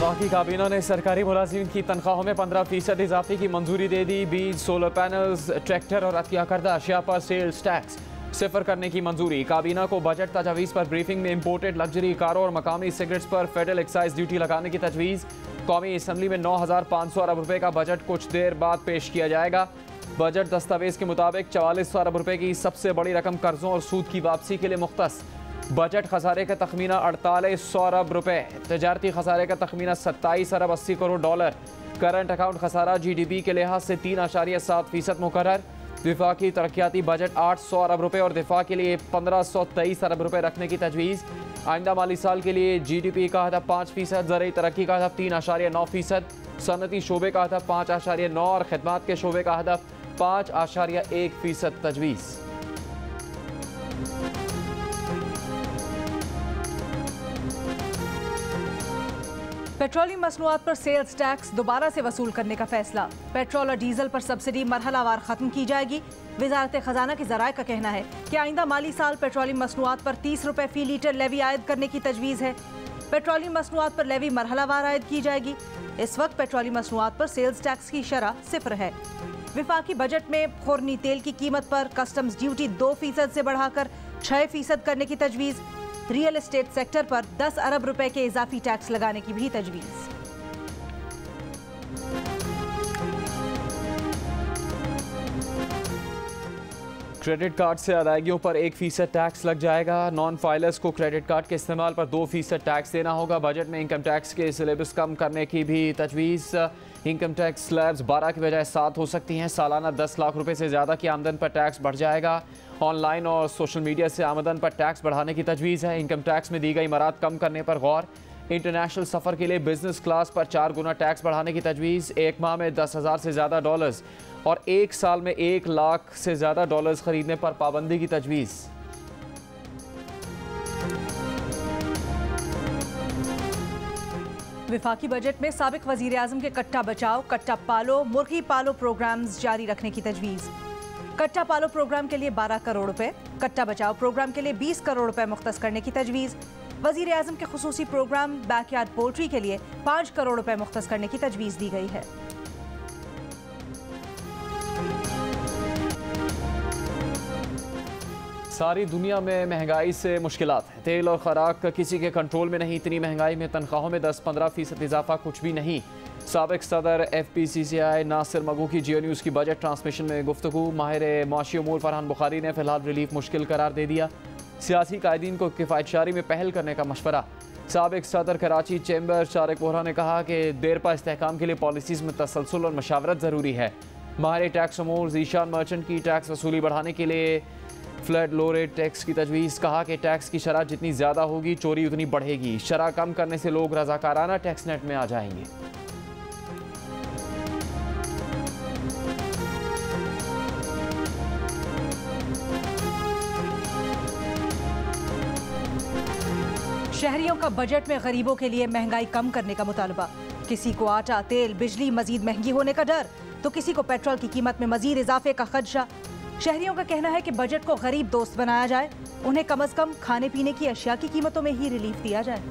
वफाकी काबीना ने सरकारी मुलाजिम की तनख्वाहों में 15% इजाफे की मंजूरी दे दी। बीज, सोलर पैनल्स, ट्रैक्टर और अतिया करदा अशिया पर सेल्स टैक्स सिफर करने की मंजूरी। काबीना को बजट तजावीज़ पर ब्रीफिंग में इम्पोर्टेड लग्जरी कारों और मकामी सिगरेट्स पर फेडरल एक्साइज ड्यूटी लगाने की तजवीज़। कौमी असम्बली में 9,500 अरब रुपये का बजट कुछ देर बाद पेश किया जाएगा। बजट दस्तावेज के मुताबिक 4400 अरब रुपये की सबसे बड़ी रकम कर्जों और सूद की वापसी के लिए मुख्तस। बजट खसारे का तखमीना 4800 अरब रुपये, तजारती खसारे का तखमीना 27 अरब 80 करोड़ डॉलर। करंट अकाउंट खसारा GDP के लिहाज से 3.7% मुकर्रर। विफाकी तरक्याती बजट 800 अरब रुपये और दिफा के लिए 1523 अरब रुपये रखने की तजवीज़। आइंदा माली साल के लिए GDP का हदफ 5%, ज़राई तरक्की का हदफ 3.9%, सनती शोबे का हदफ 5.9 और खदमात के शोबे का हदफ 5.1% तजवीज़। पेट्रोलियम मसनूआत पर सेल्स टैक्स दोबारा से वसूल करने का फैसला। पेट्रोल और डीजल पर सब्सिडी मरहलावार खत्म की जाएगी। वजारत खजाना के ज़राए का कहना है कि आइंदा माली साल पेट्रोलियम मसनूआत पर 30 रुपये फी लीटर लेवी आयद करने की तजवीज़ है। पेट्रोलियम मसनूआत पर लेवी मरहलावार आयद की जाएगी। इस वक्त पेट्रोलियम मसनूआत पर सेल्स टैक्स की शरह 0 है। विफाकी बजट में खुरनी तेल की कीमत पर कस्टम्स ड्यूटी 2% से बढ़ाकर 6% करने की तजवीज़। रियल एस्टेट सेक्टर पर 10 अरब रुपए के इजाफी टैक्स लगाने की भी तजवीज़। क्रेडिट कार्ड से अदायगियों पर 1% टैक्स लग जाएगा। नॉन फाइलर्स को क्रेडिट कार्ड के इस्तेमाल पर 2% टैक्स देना होगा। बजट में इनकम टैक्स के सिलेबस कम करने की भी तजवीज़। इनकम टैक्स स्लैब्स 12 की बजाय 7 हो सकती हैं। सालाना 10 लाख रुपए से ज़्यादा की आमदन पर टैक्स बढ़ जाएगा। ऑनलाइन और सोशल मीडिया से आमदन पर टैक्स बढ़ाने की तजवीज़ है। इनकम टैक्स में दी गई मराद कम करने पर गौर। इंटरनेशनल सफ़र के लिए बिजनेस क्लास पर 4 गुना टैक्स बढ़ाने की तजवीज़। एक माह में 10,000 से ज़्यादा डॉलर्स और एक साल में 1 लाख से ज़्यादा डॉलर्स खरीदने पर पाबंदी की तजवीज़। विफाकी बजट में साबिक वज़ीर आज़म के कट्टा बचाओ, कट्टा पालो, मुर्गी पालो प्रोग्राम्स जारी रखने की तजवीज़। कट्टा पालो प्रोग्राम के लिए 12 करोड़ रुपए, कट्टा बचाओ प्रोग्राम के लिए 20 करोड़ रुपए मुख्तस करने की तजवीज़। वज़ीर आज़म के खुसूसी प्रोग्राम बैकयार्ड पोल्ट्री के लिए 5 करोड़ रुपए मुख्तस करने की तजवीज़ दी गई है। सारी दुनिया में महंगाई से मुश्किलात हैं। तेल और खुराक किसी के कंट्रोल में नहीं। इतनी महंगाई में तनख्वाहों में 10-15% इजाफा कुछ भी नहीं। साबिक सदर FPCCI नासिर मगू की जियो न्यूज़ की बजट ट्रांसमिशन में गुफ्तगू। माहिर माशी उमूर फरहान बुखारी ने फिलहाल रिलीफ मुश्किल करार दे दिया। सियासी कायदीन को किफ़ायतशारी में पहल करने का मशवरा। साबिक सदर कराची चैम्बर शारिक वोहरा ने कहा कि देरपा इस्तेहकाम के लिए पॉलिसीज़ में तसलसल और मशावरत ज़रूरी है। माहिर टैक्स उमूर ज़ीशान मर्चेंट की टैक्स वसूली बढ़ाने के लिए फ्लड लो रेट टैक्स की तजवीज़। कहा कि टैक्स की शरह जितनी ज़्यादा होगी चोरी उतनी बढ़ेगी। शरह कम करने से लोग रज़ाकाराना टैक्स नेट में आ जाएंगे। शहरियों का बजट में गरीबों के लिए महंगाई कम करने का मुतालबा। किसी को आटा, तेल, बिजली मजीद महंगी होने का डर, तो किसी को पेट्रोल की कीमत में मजीद इजाफे का खदशा। शहरियों का कहना है कि बजट को गरीब दोस्त बनाया जाए, उन्हें कम से कम खाने पीने की अशिया की कीमतों में ही रिलीफ दिया जाए।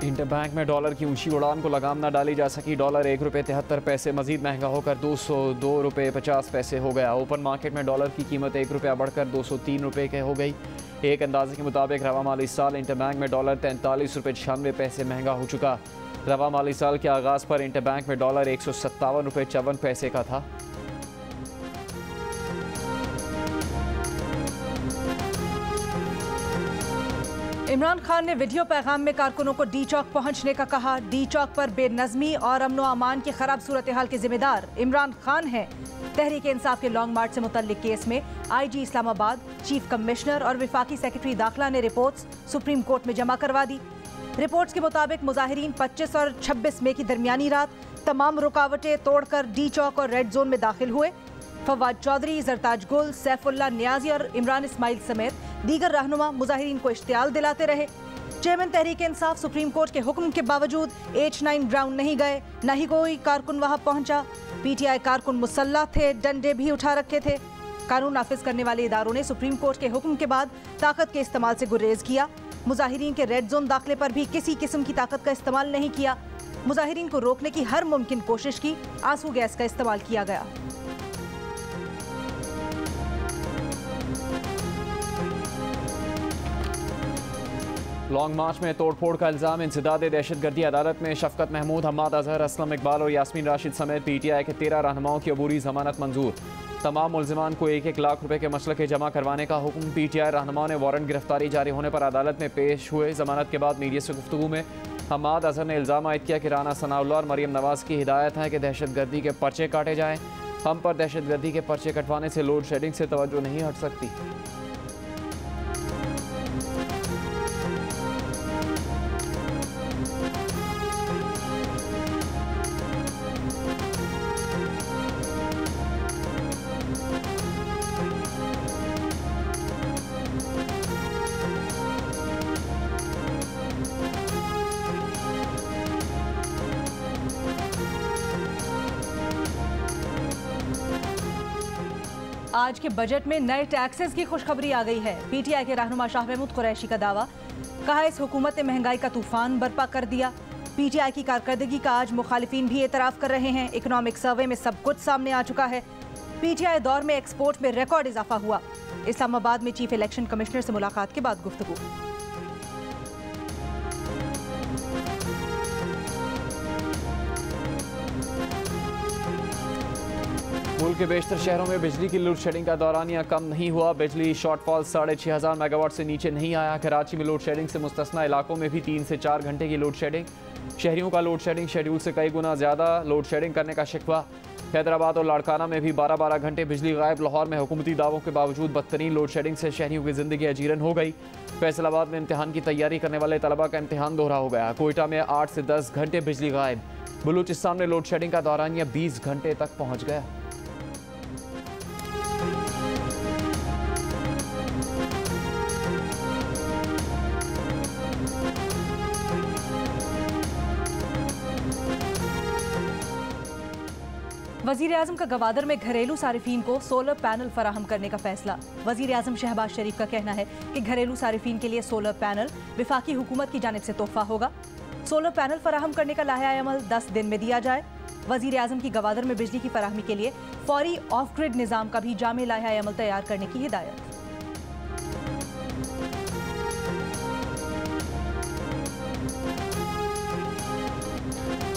इंटरबैंक में डॉलर की ऊंची उड़ान को लगाम न डाली जा सकी। डॉलर 1 रुपये 73 पैसे मजीद महंगा होकर 202 रुपये 50 पैसे हो गया। ओपन मार्केट में डॉलर की कीमत 1 रुपया बढ़कर 203 रुपये के हो गई। एक अंदाजे के मुताबिक रवा माली साल इंटरबैंक में डॉलर 43 रुपये 96 पैसे महंगा हो चुका। रवा माली साल के आगाज़ पर इंटरबैंक में डॉलर 157 रुपये 54 पैसे का था। इमरान खान ने वीडियो पैगाम में कारकुनों को डी चौक पहुंचने का कहा। डी चौक पर बेनज़मी और अमन व अमान की खराब सूरत हाल के जिम्मेदार इमरान खान हैं। तहरीक इंसाफ के लॉन्ग मार्च से मुतल्लिक केस में IG इस्लामाबाद, चीफ कमिश्नर और विफाकी सेक्रेटरी दाखिला ने रिपोर्ट्स सुप्रीम कोर्ट में जमा करवा दी। रिपोर्ट्स के मुताबिक मुजाहिरीन 25 और 26 मई की दरमियानी रात तमाम रुकावटें तोड़कर डी चौक और रेड जोन में दाखिल हुए। फवाद चौधरी, जरताज गुल, सैफुल्ला नियाजी और इमरान इस्माइल समेत दीगर रहनुमा मुजाहिरीन को इश्तियाल दिलाते रहे। Chairman Tehreek Insaf supreme court के हुक्म के बावजूद H9 ग्राउंड नहीं गए, न ही कोई कारकुन वहां पहुंचा। PTI कारकुन मुसल्लह थे, डंडे भी उठा रखे थे। कानून नाफिज करने वाले इदारों ने सुप्रीम कोर्ट के हुक्म के बाद ताकत के इस्तेमाल से गुरेज किया। मुजाहिरीन के रेड जोन दाखिले पर भी किसी किस्म की ताकत का इस्तेमाल नहीं किया। मुजाहिरीन को रोकने की हर मुमकिन कोशिश की। आंसू गैस का इस्तेमाल किया गया। लॉन्ग मार्च में तोड़फोड़ का इल्जाम, इंसदाद दहशतगर्दी। अदालत में शफकत महमूद, हम्माद अजहर, असलम इकबाल और यास्मीन राशिद समेत PTI के 13 रहनुमाओं की अबूरी जमानत मंजूर। तमाम मुल्जिमान को 1-1 लाख रुपए के मसलके जमा करवाने का हुक्म। PTI रहनुमाओं ने वारंट गिरफ्तारी जारी होने पर अदालत में पेश हुए। जमानत के बाद मीडिया से गुफ्तगू में हम्माद अजहर ने इल्ज़ाम आयद किया कि राना सनाउल्लाह और मरियम नवाज की हिदायत है कि दहशतगर्दी के पर्चे काटे जाएँ। हम पर दहशतगर्दी के पर्चे कटवाने से लोड शेडिंग से तवज्जो नहीं हट सकती। आज के बजट में नए टैक्सेस की खुशखबरी आ गई है। PTI के रहनुमा शाह महमूद कुरैशी का दावा, कहा इस हुकूमत ने महंगाई का तूफान बर्पा कर दिया। PTI की कारकर्दगी का आज मुखालिफिन भी एतराफ़ कर रहे हैं। इकोनॉमिक सर्वे में सब कुछ सामने आ चुका है। PTI दौर में एक्सपोर्ट में रिकॉर्ड इजाफा हुआ। इस्लामाबाद में चीफ इलेक्शन कमिश्नर से मुलाकात के बाद गुफ्तगू। मुल्क के बेशतर शहरों में बिजली की लोड शेडिंग का दौरानिया कम नहीं हुआ। बिजली शॉर्टफॉल 6,500 मेगावाट से नीचे नहीं आया। कराची में लोड शेडिंग से मुस्तस्ना इलाकों में भी 3 से 4 घंटे की लोड शेडिंग। शहरियों का लोड शेडिंग शेड्यूल से कई गुना ज़्यादा लोड शेडिंग करने का शिकवा। हैदराबाद और लाड़काना में भी 12-12 घंटे बिजली गायब। लाहौर में हुकूमती दावों के बावजूद बदतरीन लोड शेडिंग से शहरियों की ज़िंदगी अजीरन हो गई। फैसलाबाद में इम्तिहान की तैयारी करने वाले तलबा का इम्तिहान दोहरा हो गया। कोयटा में 8 से 10 घंटे बिजली गायब। बलूचिस्तान में लोड शेडिंग का दौरानिया 20 घंटे तक पहुँच गया। वजीर आजम का गवादर में घरेलू सारिफीन को सोलर पैनल फराहम करने का फैसला। वजीर आजम शहबाज शरीफ का कहना है कि घरेलू सारिफीन के लिए सोलर पैनल विफाकी हुकूमत की जानिब से तोहफा होगा। सोलर पैनल फराहम करने का लाहे अमल 10 दिन में दिया जाए। वजीर आजम की गवादर में बिजली की फराहमी के लिए फौरी ऑफ ग्रिड निज़ाम का भी जामे लाहे अमल तैयार करने की हिदायत।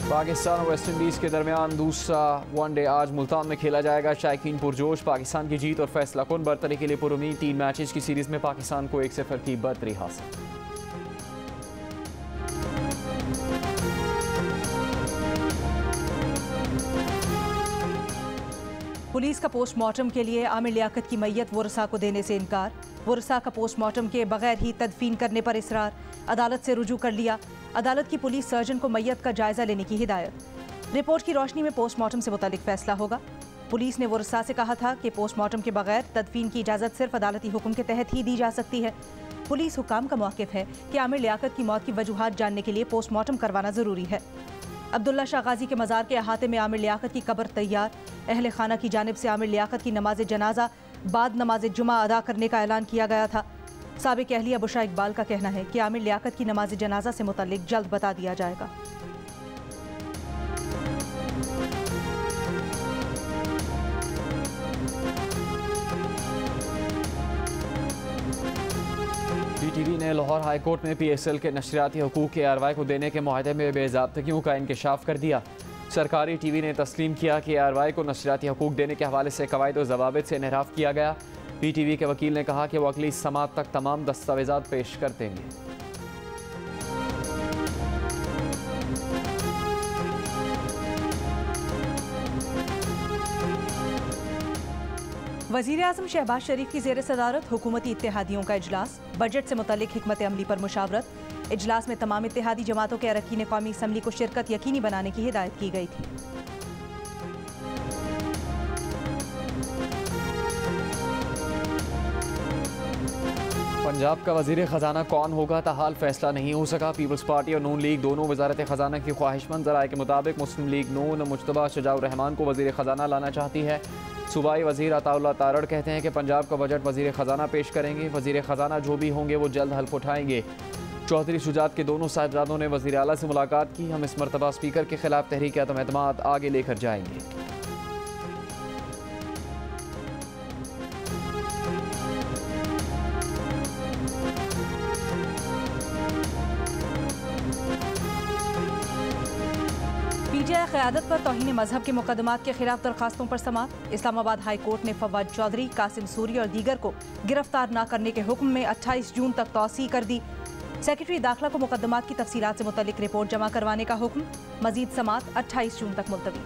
पाकिस्तान और वेस्ट इंडीज़ के दरमियान दूसरा वनडे आज मुल्तान में खेला जाएगा। शायकीन पुरजोश। पाकिस्तान की जीत और फैसला कुन बरतरी के लिए पुरुमीद। 3 मैचेस की सीरीज में पाकिस्तान को 1-0 की बरतरी हासिल। पुलिस का पोस्टमार्टम के लिए आमिर लियाकत की मैयत वरसा को देने से इनकार। वरसा का पोस्टमार्टम के बगैर ही तदफीन करने पर इसरार। अदालत से रुजू कर लिया। अदालत की पुलिस सर्जन को मैयत का जायजा लेने की हिदायत। रिपोर्ट की रोशनी में पोस्टमार्टम से मुतालिक फैसला होगा। पुलिस ने वरसा से कहा था कि पोस्टमार्टम के बगैर तदफीन की इजाज़त सिर्फ अदालती हुक्म के तहत ही दी जा सकती है। पुलिस हुकाम का मौक़िफ़ है कि आमिर लियाकत की मौत की वजूहात जानने के लिए पोस्टमार्टम करवाना ज़रूरी है। अब्दुल्ला शाह गाजी के मज़ार के अहाते में आमिर लियाकत की कब्र तैयार। अहले खाना की जानिब से आमिर लियाकत की नमाज जनाजा बाद नमाज जुमा अदा करने का ऐलान किया गया था। साबिक अहलिया बुशरा इकबाल का कहना है कि आमिर लियाकत की नमाज जनाजा से मुताल्लिक जल्द बता दिया जाएगा। PTV ने लाहौर हाई कोर्ट में PSL के नशरियाती हकूक़ के ARY को देने के मुआहदे में बेज़ाब्तगियों का इंकशाफ कर दिया। सरकारी TV ने तस्लीम किया कि ARY को नशरियाती हकूक़ देने के हवाले से कवायद और ज़वाबित से इनहराफ किया गया। PTV के वकील ने कहा कि वो अगली समात तक तमाम दस्तावेज़ात पेश कर देंगे। वज़ीर आज़म शहबाज शरीफ की ज़ेर सदारत हुकूमती इत्तेहादियों का इजलास। बजट से मुतालिक हिकमत अमली पर मुशावरत। इजलास में तमाम इत्तेहादी जमातों के अरकान कौमी असम्बली को शिरकत यकीनी बनाने की हिदायत की गई थी। पंजाब का वज़ीर ख़जाना कौन होगा ताहाल फैसला नहीं हो सका। पीपल्स पार्टी और नून लीग दोनों वज़ारत ख़जाना की ख्वाहिशमंद ज़राए के मुताबिक मुस्लिम लीग नून मुज्तबा शुजाउर रहमान को वज़ीर ख़जाना लाना चाहती है। सूबाई वज़ीर अताउल्लाह तारड़ कहते हैं कि पंजाब का बजट वज़ीर ख़जाना पेश करेंगे। वज़ीर ख़जाना जो भी होंगे वो जल्द हल्फ उठाएंगे। चौधरी शुजात के दोनों साहिबजादों ने वज़ीर आला से मुलाकात की। हम इस मरतबा स्पीकर के खिलाफ तहरीक अदम एतमाद आगे लेकर जाएंगे। पीटीआई क़यादत पर तौहीन मजहब के मुकदमात के खिलाफ दरखास्तों पर समाअत। इस्लामाबाद हाई कोर्ट ने फवाद चौधरी, कासिम सूरी और दीगर को गिरफ्तार न करने के हुक्म में 28 जून तक तौसी कर दी। सेक्रेटरी दाखिला को मुकदमात की तफसीलात से मुतल्लिक रिपोर्ट जमा करवाने का हुक्म। मजीद समाअत 28 जून तक मुलतवी।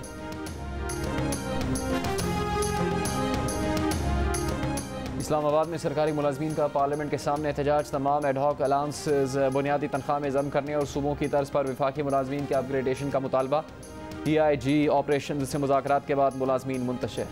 इस्लामाबाद में सरकारी मुलाजमीन का पार्लियामेंट के सामने एहतजाज। तमाम एडहॉक अलाउंसेस बुनियादी तनख्वाह में ज़म करने और सूबों की तर्ज पर वफाकी मुलाजमीन के अपग्रेडेशन का मुतालबा। PIG ऑपरेशन से मुज़ाकरात के बाद मुलाजमीन मुंतशिर।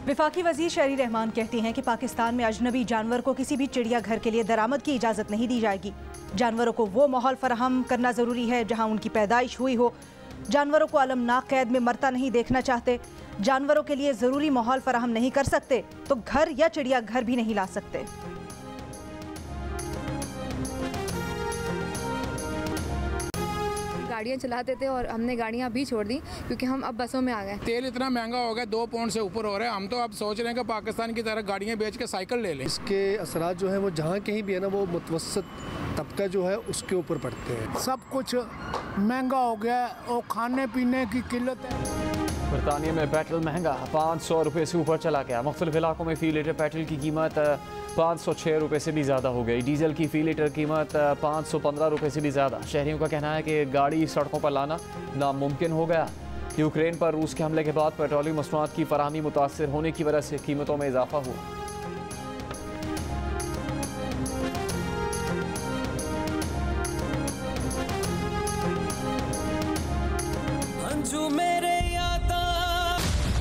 वफाकी वज़ीर शहरी रहमान कहती हैं कि पाकिस्तान में अजनबी जानवर को किसी भी चिड़ियाघर के लिए दरामद की इजाज़त नहीं दी जाएगी। जानवरों को वो माहौल फराहम करना ज़रूरी है जहाँ उनकी पैदाइश हुई हो। जानवरों को अलमनाक कैद में मरता नहीं देखना चाहते। जानवरों के लिए ज़रूरी माहौल फराहम नहीं कर सकते तो घर या चिड़ियाघर भी नहीं ला सकते। गाड़ियाँ चलाते थे और हमने गाड़ियाँ भी छोड़ दी क्योंकि हम अब बसों में आ गए। तेल इतना महंगा हो गया, 2 पाउंड से ऊपर हो रहा है। हम तो अब सोच रहे हैं कि पाकिस्तान की तरह गाड़ियाँ बेच के साइकिल ले लें। इसके असरात जो है वो जहाँ कहीं भी है ना, वो मुतवस्सित तबका जो है उसके ऊपर पड़ते हैं। सब कुछ महंगा हो गया और खाने पीने की किल्लत है। बरतानिया में पेट्रोल महंगा 500 रुपये से ऊपर चला गया। मुख्तलिफ इलाकों में फ़ी लीटर पेट्रोल की कीमत 506 रुपये से भी ज़्यादा हो गई। डीजल की फ़ी लीटर कीमत 515 रुपये से भी ज़्यादा। शहरियों का कहना है कि गाड़ी सड़कों पर लाना नामुमकिन हो गया। यूक्रेन पर रूस के हमले के बाद पेट्रोलियम मसनूआत की फराहमी मुतासर होने की वजह से कीमतों में इजाफा हुआ।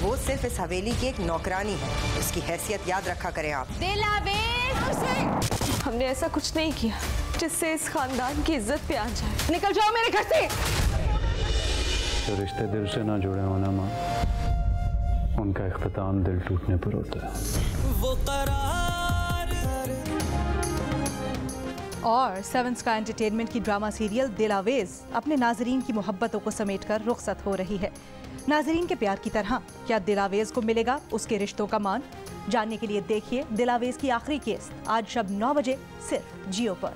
वो सिर्फ इस हवेली की एक नौकरानी है, उसकी हैसियत याद रखा करें आप। हमने ऐसा कुछ नहीं किया जिससे इस खानदान की इज्जत पे आ जाए। निकल जाओ मेरे घर से। जो रिश्ते दिल से ना जुड़े हो ना माँ, उनका इख्तिताम दिल टूटने पर होता है। वो और 7 स्काई एंटरटेनमेंट की ड्रामा सीरियल दिलावेज अपने नाजरीन की मोहब्बतों को समेटकर रुखसत हो रही है। नाजरीन के प्यार की तरह क्या दिलावेज को मिलेगा उसके रिश्तों का मान? जानने के लिए देखिए दिलावेज की आखिरी किस्त आज शब 9 बजे सिर्फ जियो पर।